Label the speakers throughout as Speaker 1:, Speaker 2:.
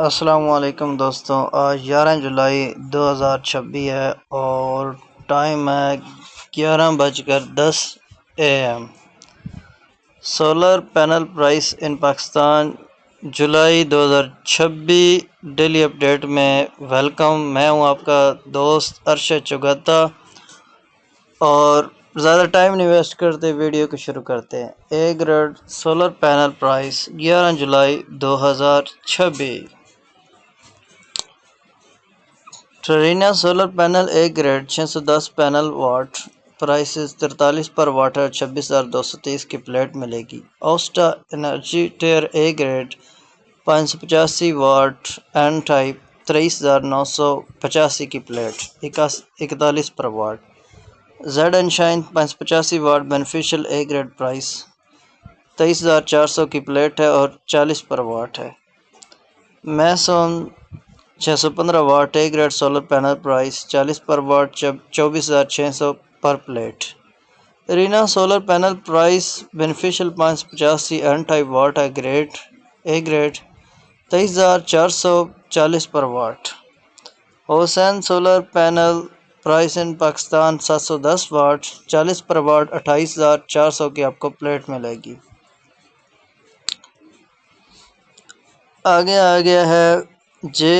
Speaker 1: السلام علیکم دوستوں، آج 11 جولائی 2026 ہے اور ٹائم ہے 11:10 AM۔ Solar panel price in Pakistan July 2026 daily update میں ویلکم۔ میں ہوں آپ کا دوست ارشد چگتا اور زیادہ ٹائم نہیں ویسٹ کرتے، ویڈیو کو شروع کرتے ہیں۔ A grade solar panel price 11 جولائی 2026۔ Trina solar panel A grade 610 panel watt, prices 43 per watt اور 26,223 کی پلیٹ ملے گی۔ Osda energy tier A grade 585 watt N type 23,985 کی plate 41 per watt. Z N shine 585 watt beneficial A grade price 23,400 کی plate ہے اور 40 per watt ہے۔ Maysun 615 watt A grade solar panel price 40 per watt 24,600 per plate. رینا solar panel price bifacial 585 N type watt A grade 23,440 per watt. حسین solar panel price in Pakistan 710 watt 40 per watt 28,400 کی آپ کو plate ملے گی۔ آگے ہے J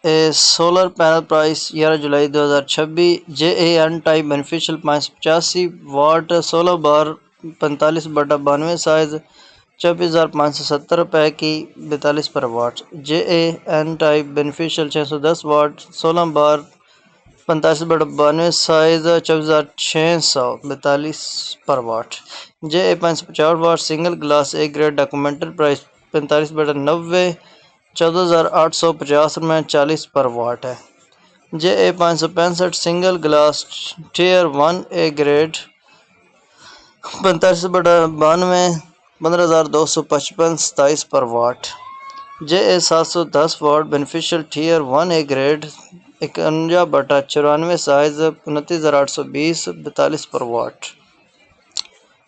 Speaker 1: A solar panel price 11 جولائی 2026 J A N type bifacial 585 watt 16 bar 45/92 size 24,570 روپے کی 42 per watt. J A N type beneficial 610 watt 16 bar 45/92 size 24,600 42 per watt. J A 550 watt single glass A grade documented price 45/90 14,850 میں 40 per watt ہے۔ J A 565 single glass tier 1 A grade 45/92 15,255 27 per watt. J A 710 watt bifacial tier 1 A grade 51/94 size 29,820 42 per watt.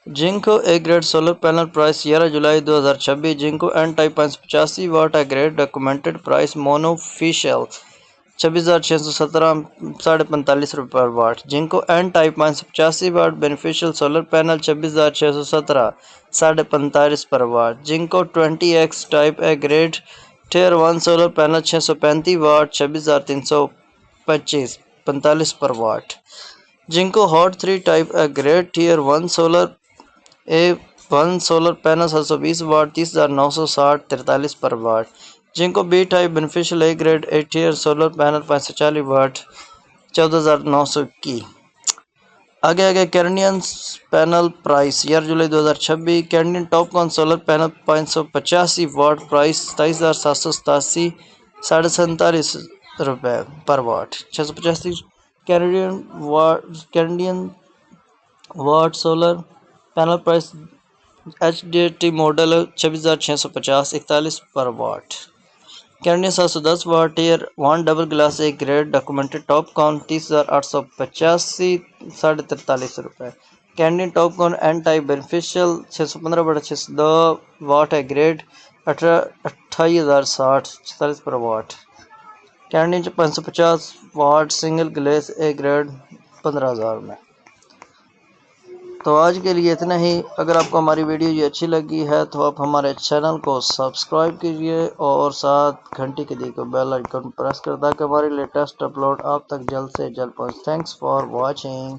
Speaker 1: Jinko A grade solar panel price 11 جولائی 2026 Jinko N type 585 what A grade documented price mono facial 26,617 45.5 روپے per watt. Jinko N type 585 watt bifacial solar panel 26,617 45.5 per watt. Jinko 20X type A grade tier 1 solar panel 635 watt 26,325 45 per watt. Jinko hot 3 type A grade tier 1 solar A1 solar panel 720 watt 30,960 43 per watt. Jinko B type bifacial A grade 8 tier solar panel 540 watt 14,900 کی۔ آگے Canadian panel price 11 جولائی 2026 Canadian top con solar panel 585 watt price 27,787 47.5 روپے per watt. 685 Canadian watt solar panel price HDT model 26,650 41 per watt. Canadian 710 watt tier 1 double glass A grade documented top con 30,885 43.5 روپے۔ Canadian top con N type bifacial 615/602 watt A grade 28,060 46 per watt. Canadian 550 watt single glass A grade 15,000 میں۔ تو آج کے لیے اتنا ہی۔ اگر آپ کو ہماری ویڈیو یہ اچھی لگی ہے تو آپ ہمارے چینل کو سبسکرائب کیجئے اور ساتھ گھنٹی کے دی کو بیل آئیکن پریس کر تاکہ ہماری لیٹسٹ اپلوڈ آپ تک جلد سے جلد پہنچے۔ Thanks for watching.